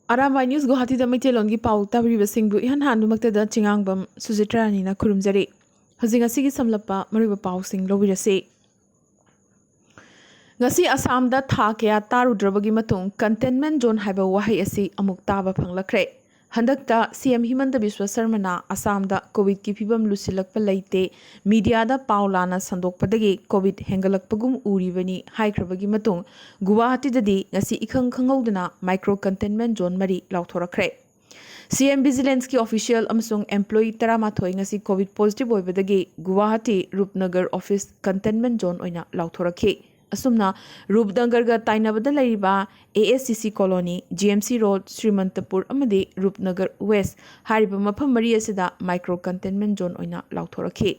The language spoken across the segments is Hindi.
अरामाई न्यूज़ गुवाहाटी मैतेलोंगी पाउ ताबरिबसिंगबु इहान हानुमक्तदा चिंगांगबम सुजित्रानीना खुरुमजरी हजिंग असिगी समलप्पा मरुब पाउसिंग लोबिरसे ngasi Assamda tha kaya tarudrabagi matung containment zone haiba wahai asi amuk taba phanglakre handakta CM Himanta Biswa Sarmana Assamda covid ki phibam lusilakpa leite media da paulana sandokpadagi covid hengalakpagum uribani haikrabagi matung Guwahati dadi ngasi ikhang khanghaudana micro containment zone mari lauthorakre CM Vigilance ki official amsung employee taramathoi ngasi covid positive oibadagi Guwahati Rupnagar office containment zone oina lauthorakhe असुमना रूपनगर ताइनबद ASCC colony GMC road Shrimantapur अमदी रूपनगर वेस्ट हारिब मफम मरी असिदा माइक्रो कंटेनमेंट जोन ओइना लाउथोरखे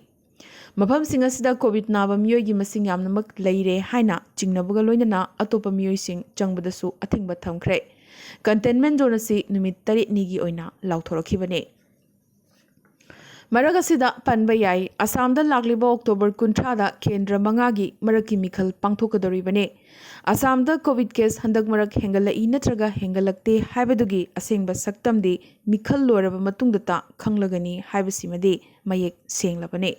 मफम सिंग असिदा कोविड नाब मियोगी मसिंग यामनमक लैरे हाइना चिंगनबग लोइनना अतोप मियोइसिंग चंगबदसु अथिंगब थमख्रे कंटेनमेंट जोन असि नुमित 8 निगी ओइना लाउथोरखिबने मरगसिदा पनबयाई असमदा लागलिबा अक्टोबर 19 केंद्र मंगागी मरकी मिखल पांथोकदोरिबने असमदा कोविड केस हंदक मरक हेंगलई नत्रगा हेंगलक्ते हाइबदुगी असेंगबा सक्तमदि मिखल लोरब मतुंगदता खंगलगनी हाइबसिमदि मयेक सेंगलबने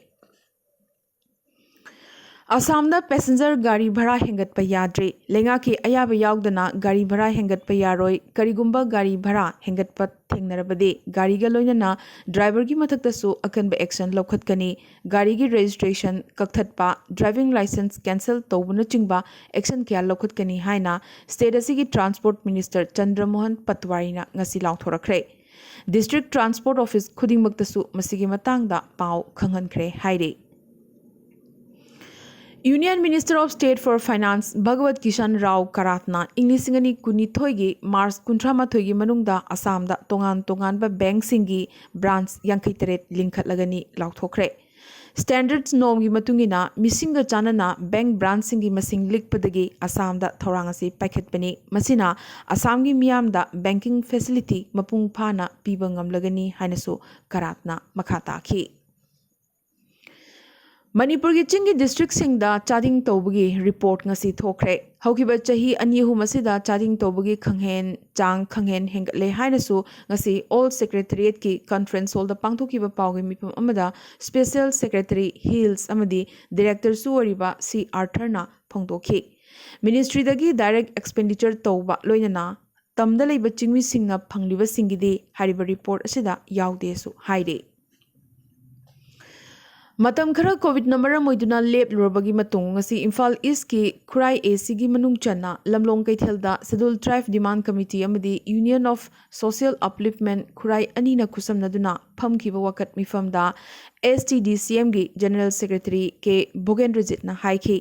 असमदा पैसेंजर गाड़ी भाड़ा हेंगत्पा याद्रे लेंगा की अयाब याउदना गाड़ी भाड़ा हेंगत्पा यारोय करिगुंबा गाड़ी भाड़ा हेंगत्पा थेंगनरबदे गाड़ीगा लोइनना ड्राइवर की मथक्तसु अकनबा एक्शन लौखतकनी गाड़ी की रजिस्ट्रेशन कक्थटपा ड्राइविंग लाइसेंस कैंसल तौबनचिंगबा एक्शन क्या लौखतकनी हाइना स्टेट असिगी ट्रांसपोर्ट मिनिस्टर चंद्रमोहन पटवारीना ngasi लाउथोरखरे डिस्ट्रिक्ट ट्रांसपोर्ट ऑफिस खुदिंगमक्तसु मसिगी मांगदा पाव खंगनखरे हाइरे union minister of state for finance Bhagwat Kishan Rao करातना इंग्लिसिंगनी कुनिथोगी मार्च 19 की मनुंगदा असमदा तोंगान तोंगानबा बैंक सिंगी ब्रांच 53 लिंखतलगनी लाउथोखरे स्टैंडर्ड्स नॉर्म की मतुंगिना मिसिंग चानना बैंक ब्रांच सिंगी मसिंग लिखपदगी असमदा थौरांगसी पाइखतपनी मसिना असम की मियामदा बैंकिंग फैसिलिटी मपुंग फाना पीबा ngamlagani हाइनसु करातना मखा ताखी मणिपुर की चिंगी डिस्ट्रिक्ट सिंगदा चादिंग तौबगी रिपोर्ट ngasi थोखरे हौकिबा चाही अनिहु मसिदा चादिंग तौबगी खंगहेन चांग खंगहेन हेंगले हाइनसु ngasi ऑल सेक्रेटरीट की कॉन्फ्रेंस हॉल दा पांगथोकिबा Pawgi मिपम अमदा special secretary hills अमदी director सुवरिबा सी आर्थरना फोंदोखी मिनिस्ट्री दगी डायरेक्ट एक्सपेंडिचर तौबा लोइनना तमदा लेबा चिंगमी सिंगना फंगलिबा सिंगिदे हारिबा रिपोर्ट असिदा यावदेसु हाइरे मतम खरा कोविड नंबर मोइदुना लेप लोरबगी मतुंग ngasi इम्फाल ईस्ट की खुराई एसी की मनुंग चन्ना लमलोंग कैथेलदा शेड्यूल ट्राइब डिमांड कमिटी अमदी union of social upliftment Khurai अनीना खुसमनदुना फमखिबा वकत मिफमदा STDCM की जनरल सेक्रेटरी के भोगेंद्रजीतना हाइखी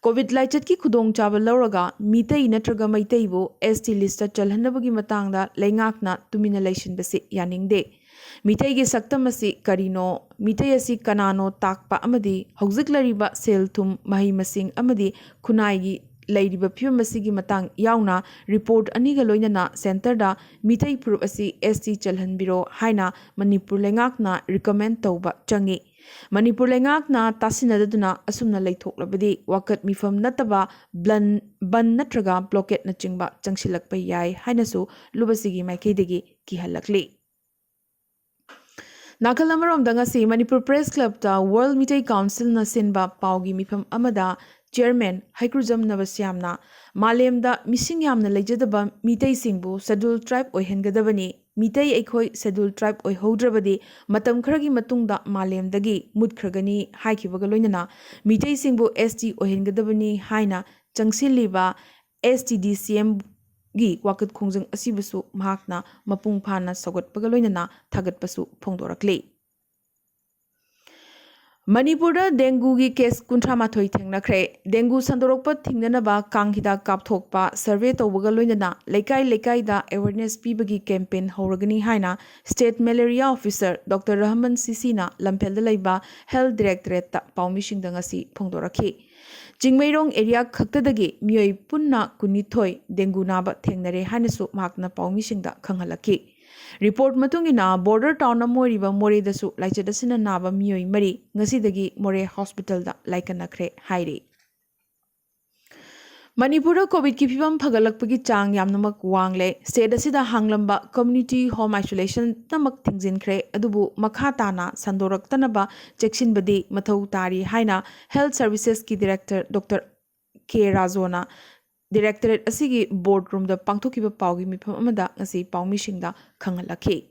कोविड लाइचत की खुदोंग चाबा लौरगा मीतई नत्रगा मैतईबो ST लिस्ट चलहनबगी मतांगदा लेंगाकना तुमिना लैसिनबसे यानिंगदे मितई की सक्तम असी करीनो मितई असी कनानो ताकपा अमदी हौजिक लरिबा सेल थुम मही मसिंग अमदी खुनाई लैरिबा फिवम असिगी मतांग याउना रिपोर्ट अनिगा लोइनना सेंटरदा मितई प्रूफ असी ST चलहनबिरो हाइना मणिपुर लेंगाकना रिकमेंड तौबा चंगी मणिपुर लेंगाकना तासिनदुना असुमना लैथोक्लबदी वकत मिफम नतबा बन नत्रगा ब्लॉकेट नचिंगबा चंगसिलकपा याय हाइनसु लुबसिगी माइकेदगी किहलकली नाकल अमरोमदंगसी मणिपुर प्रेस क्लब ता वर्ल्ड मितई काउंसिल न सिनबा Pawgi मिफम अमदा chairman हाइक्रुजम नवस्यामना मालेमदा missing यामना लेजदबा मितई सिंगबु schedule tribe ओइहनगदबनी मितई एखोई schedule tribe ओइहौद्रबदी मतम खरगी मतुंगदा मालेमदगी मुदखरगनी हाइखिबगा लोइनना मितई सिंगबु ST ओइहनगदबनी हाइना चंगसिलिबा STDCM गी वाकत खोंजंग असिबसु महाकना मपुंग फाना सगतपगा लोइनना थागतपसु फोंदोरकले मणिपुर डेंगू की केस 38 थेंगनखरे डेंगू संदोरकप थिंगनबा कांगहिदा कापथोकपा सर्वे तौबगा लोइनना लेकाई लेकाईदा अवेयरनेस पीबगी कैंपेन हौरगनी हाइना state malaria officer doctor Rahman सिसीना लंफेलदा लैबा हेल्थ डायरेक्टरेट पाउमिशिंगदा ngasi फोंदोरखी चिंगमैरोंग एरिया खक्तदगी मियोई पुन्ना कुनिथोई डेंगू नाबा थेंगनरे हाइनसु महाकना पाउमिशिंगदा खंगहलकी रिपोर्ट मतुंगिना बॉर्डर टाउन मोरीबा मोरेदसु लाइचदसिना नाबा मियोई मरी ngasi मोरे हॉस्पिटल दा लाइकनखरे हाइरे Manipur COVID की फिवम फगलकपगी चांग यामनमक वांगले स्टेट असिदा हांगलंबा कम्युनिटी होम आइसोलेशन तमक थिंगजिनख्रे अदुबु मखा ताना संदोरक्तनबा चेक्सिनबदी मथौ तारी हाइना हेल्थ सर्विसेस की डायरेक्टर डॉक्टर के राजोना डायरेक्टरेट असिगी बोर्ड रूम द पांगथोकिबा पाउगी मिफम अमदा ngasi पाउमिसिंगदा खंगलखि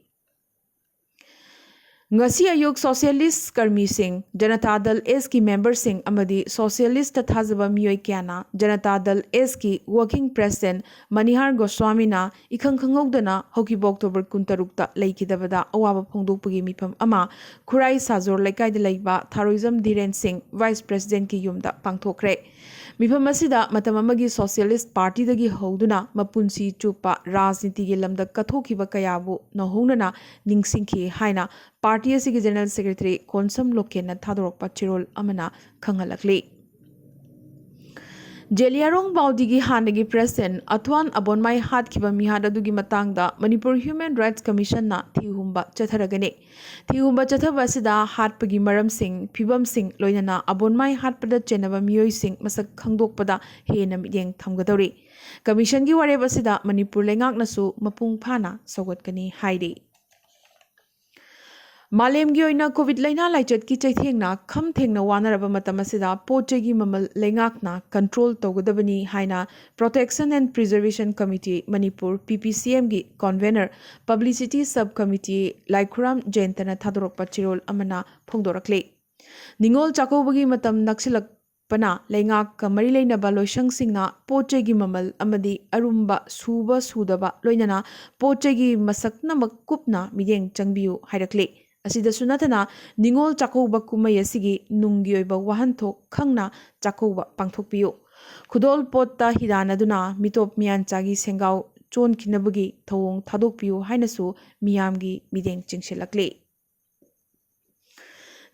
ngasi ayuk socialist karmi singh janata dal s ki member singh amadi socialist thazaba miyoi kyana janata dal s ki working president manihar goswami na ikhang khangogdana hoki october 16 ta leikidabada awaba phongdokpagi mifam ama khurai sajor laikai da leiba tharoism dhiren singh vice president ki yumda pangthokre mifam asida matam amagi socialist party dagi hoduna mapunsi chupa rajniti gi lamda kathokiba kayabu nahonana ningsingki haina party की जनरल सेक्रेटरी कोनसम लोकेन थादोरप चिरोल अमना खंगलकली जेलियारोंग बाउदी हानगी प्रेसिडेंट अथवान अबोनमाई हादखिबा मिहाद अदुगी मतंगदा मणिपुर ह्यूमन राइट्स कमीशन ना थिहुंबा चथरगने थिहुंबा चथबा सिदा हादपगी मरम सिंह फिबम सिंह लोइनना अबोनमाई हादपदा चेनबा मियोई सिंह मसक खंगदोकपदा हेना मियेंग थमगदौरी कमीशन की वारेब असिदा मणिपुर लेंगाकनसु मपुंग फाना सौगतकनी हाइरी मालेमगी ओइना कोविड लाइना लाइचत की चैथेंगना खम थेंगना वानरबा मतम असिदा पोचेगी ममल लेंगाकना कंट्रोल तौगदबनी हाइना protection and preservation committee Manipur PPCM की convener publicity sub committee Laikhuram जयंतना थादोरप चिरोल अमना फोंदोरकले निंगोल चाकोबगी मतम नक्सिलक पना लेंगाक कमरी लेनबा लोइसंगसिंगना पोचेगी ममल अमदी अरुंबा सुबा सुदबा लोइनना पोचेगी मसकनमक कुपना मियेंग चंगबियु हाइरकले असिदसु नतना निंगोल चाकौबा कुमई असिगी नुंगी ओइबा वाहनथोक खंगना चाकौबा पांथोकपियु खुदोल पोत्ता हिदानदुना मिटोप मियानचागी सेंगाव चोनखिनबगी थवोंग थादोकपियु हाइनसु मियामगी मिदेंग चिंगसिलकले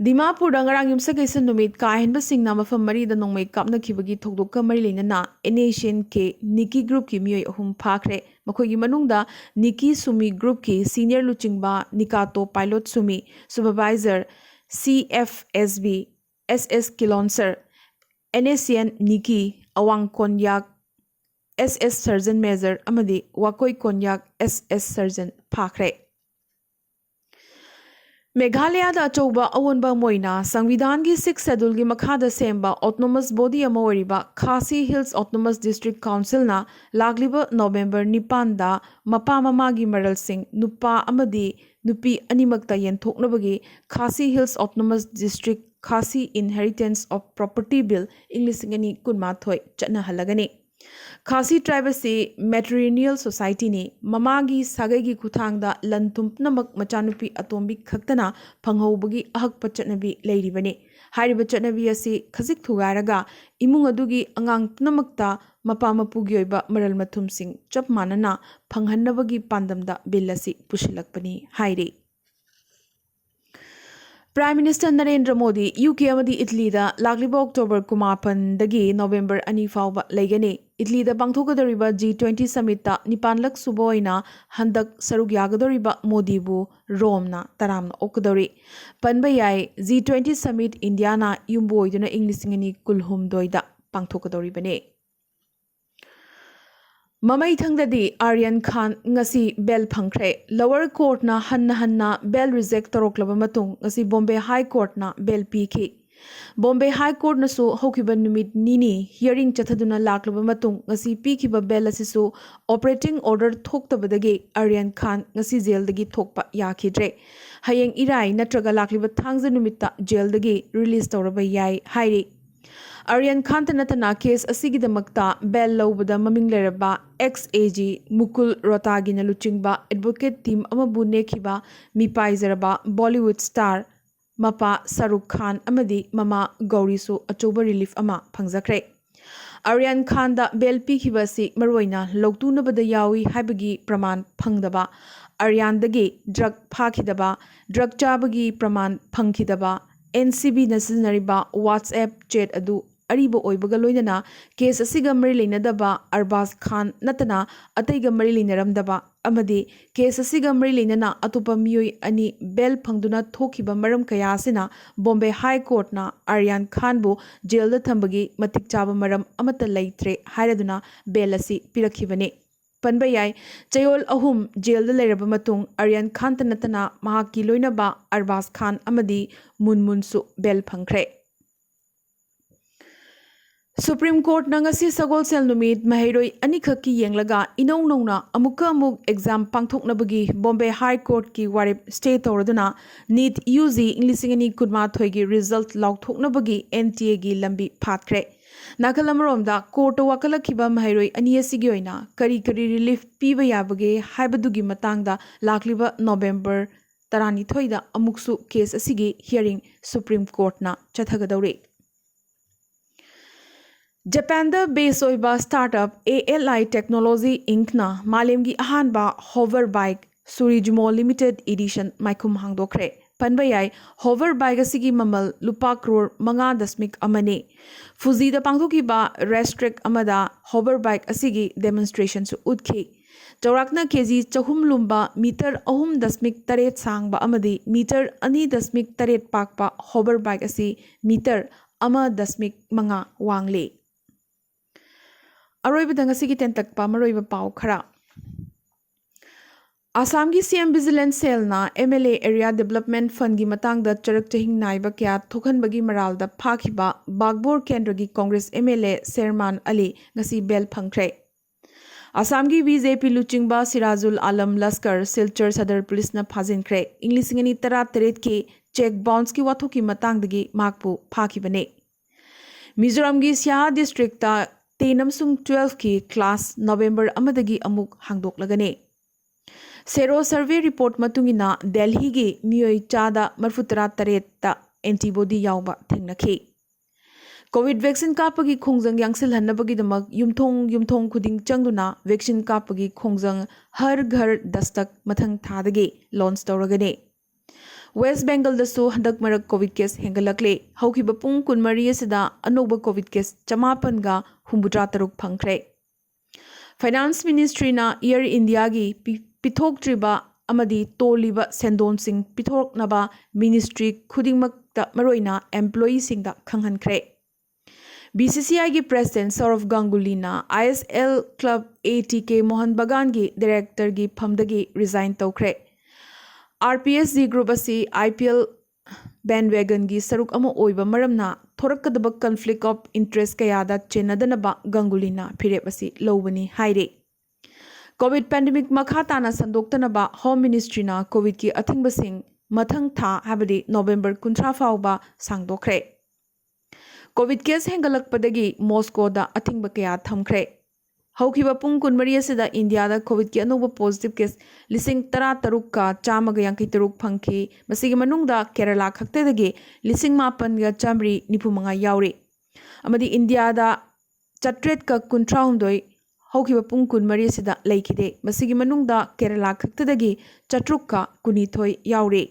दिमापुर अंगरांग युमसगैसन नुमित काहेनब सिंगना मफम मरी द नोंमै कापनखिबगी थोकदोक मरी लेनना एनेशियन के निकी ग्रुप की मियोय अहुम फाखरे मखोगी मनुंगदा निकी सुमी ग्रुप की सीनियर लुचिंगबा Nikato pilot Sumi supervisor CFSB SS Kilonser एनेशियन Niki Awang Konyak SS surgeon major अमदी वाकोई कोन्याक SS सर्जन फाखरे मेघालय अचौबा अवोनबा मोइना संविधान की 6 शेड्यूल की मखादा सेंबा ऑटोनोमस बॉडी अमोरिबा खासी हिल्स ऑटोनोमस डिस्ट्रिक्ट काउंसिल ना लागलिबा नवंबर 9 दा मपा ममागी मरल सिंह नुपा अमदी नुपी अनिमक्ता यंथोकनबगी Khasi hills autonomous district Khasi inheritance of property bill English कुनमाथोय चटना हलगनी खासी ट्राइब से मैट्रिनियल सोसाइटी ने ममागी सागैगी खुथांगदा लंथुमनमक मचानुपी अतोंबी खक्तना फंगहौबगी अहकप चटनबी लेरिबने हारिबा चटनबी असी खजिक थुगारगा इमुंग अदुगी अंगांग पुनमक्ता मपा मपुगी ओइबा मरल मथुमसिंग चप मानना फंगहन्नबगी पांदमदा बिल असी पुशिलकपनी हाइरे prime minister Narendra Modi UK अमदी इटली दा लागलिबा अक्टोबर 9 दगी नवंबर 2 फाउबा लेगने इटली दा पांगथोगदरिबा G20 समिट ता 9 लक सुबोइना हंदक सरुग यागदरिबा मोदी बु रोमना तरामना ओकदरी पनबा याय G20 समिट इंडिया ना युम्बोइदुना इंग्लिसिंगनी कुलहुमदोइदा पांगथोगदरिबने ममई थंगददी आर्यन खान ngasi बेल फंख्रे लोअर कोर्ट ना हन्ना बेल रिजेक्ट तरोकलबा मतुंग ngasi बॉम्बे हाई कोर्ट ना बेल पीखी बॉम्बे हाई कोर्ट नसु होकिबा निमित निनी हियरिंग चथदुना लाकलबा मतुंग ngasi पीखिबा बेल असिसु ऑपरेटिंग ऑर्डर थोक्तबदगी आर्यन खान ngasi जेलदगी थोकपा याखिद्रे हयेंग इराई नत्रगा लाकलिबा थांगज निमित्ता जेलदगी रिलीज तौरबा याई हाइरी आर्यन खान तनतना केस असिगिदमक्ता बेल लौबदा ममिंग लेरबा XAG मुकुल रोतागिना लुचिंगबा एडवोकेट टीम अमबु नेखिबा मिपाइजरबा बॉलीवुड स्टार मपा शाहरुख खान अमदी ममा गौरीसु अचोबा रिलीफ अमा फंगजख्रे आर्यन खान दा बेल पीखिबसी मरोइना लौतुनबदा यावी हाइबगी प्रमाण फंगदबा आर्यन दगी ड्रग फाखिदबा ड्रग चाबगी प्रमाण फंगखिदबा NCB नसिनरिबा WhatsApp chat अदु अरीबो ओइबगा लोइनना केस असिगा मरि लेनदबा अरबाज खान नतना अतैगा मरि लेनरमदबा amadi case asiga mari lenana atupa miyoi ani bel phangduna thokiba maram kaya asina Bombay High Court na Aryan Khan bu jail da thambagi matik chaba maram amata leitre hairaduna bel asi pirakhibane panba yai chayol ahum jail da leiraba matung Aryan Khan tanatana mahaki loinaba Arbaz Khan amadi munmunsu bel phangkhre Supreme Court nangasi sagol sel numit mahairoi anikhaki yenglaga inau nauna amuka amuk exam pangthoknabagi Bombay High Court ki warip stay tawraduna NEET UG Englishingani kudma thoigi result lauthoknabagi NTA gi lambi phatkre nakalamromda court wakalakhiba mahairoi aniasi gi oina kari relief piba yabage haibadugi matangda lakliba November 12 da amuksu case asigi hearing Supreme Court na chathagadawre Japan da base oiba startup ALI Technology Inc na malemgi ahanba hover bike Surijmo Limited Edition maikum hangdokre panbayai hover bike asigi mamal lupa crore 5.1 amane Fuji da pangthoki ba restrict amada hover bike asigi demonstration su utkhi Chaurakna kg chahum lumba meter 3.8 sangba amadi meter 2.8 pakpa hover bike asi meter 1.5 wangle Aroiba dangasigi tentakpa maroiba pau khara Assam gi CM Vigilance Cell na MLA Area Development Fund gi matang da charak chahing naiba kya thokhan bagi maral da phakhiba Bagbor Kendra gi Congress MLA Sherman Ali ngasi bel phangkhre Assam gi BJP luchingba Sirazul Alam Laskar Silchar Sadar Police na phajinkre Englishingani tara teret ki check bounce ki wathoki matang dagi makpu phakibane Mizoram gi Sia district ta 10-12 की class November amadagi amuk hangdok lagane Sero survey report matungina Delhi gi miyoi chada marfutara tareta antibody yauba thengnakhi COVID vaccine kapagi khongjang yangsil hannabagi damak yumthong khuding changduna vaccine kapagi khongjang har ghar dastak mathang thadagi launch tawragane West Bengal da su handak marak COVID case hengalakle haukiba pung kunmari asida anoba COVID case chamapan ga humbudra taruk phangkhre Finance Ministry na Air India gi pithok triba amadi toliba sendon sing pithok naba ministry khudingmak ta maroina employee sing da khanghankhre BCCI gi president Saurav Ganguly na ISL club ATK Mohan Bagan gi director gi phamdagi resign tawkhre RPSG group asi IPL bandwagon gi saruk amo oiba maramna thorakadaba conflict of interest kayada chenadanaba Ganguly na phirep asi lobani haire COVID pandemic makha tana sandoktanaba Home Ministry na COVID ki athingbasing mathang tha habadi November 30 fawba sangdokre COVID case hengalakpadagi Moscow da athingba kaya thamkhre Haukiba pung kunmari asida India da COVID ki anuba positive case lising tara tarukka chamaga yankai taruk phangki masigi manungda Kerala khaktadagi lising mapan ga chamri nipumanga yauri amadi India da chatret ka kuntraundoi haukiba pung kunmari asida laikide masigi manungda Kerala khaktadagi chatrukka kunithoi yauri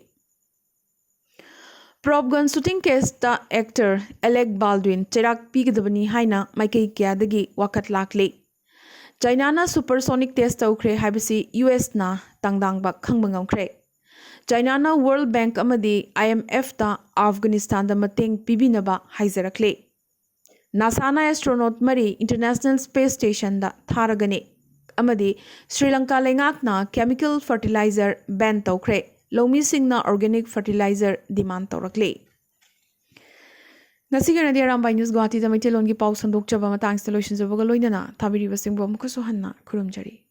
Prop gun shooting case ta actor Alec Baldwin cherak pigdabani haina maikai kyadagi wakat lakle China na supersonic test tawkhre haibasi US na tangdangba khangbangamkhre China na World Bank amadi IMF ta Afghanistan da mateng pibinaba haizarakle NASA na astronaut mari International Space Station da tharagane amadi Sri Lanka lengak na chemical fertilizer ban tawkhre Lomi Singh na organic fertilizer demand tawrakle Nasiga na diaram by News Guwahati da Maitilon gi pau sandok chaba matang solutions of Galoinana, Tabiri was Simbo Mukusohana, Kurumjari.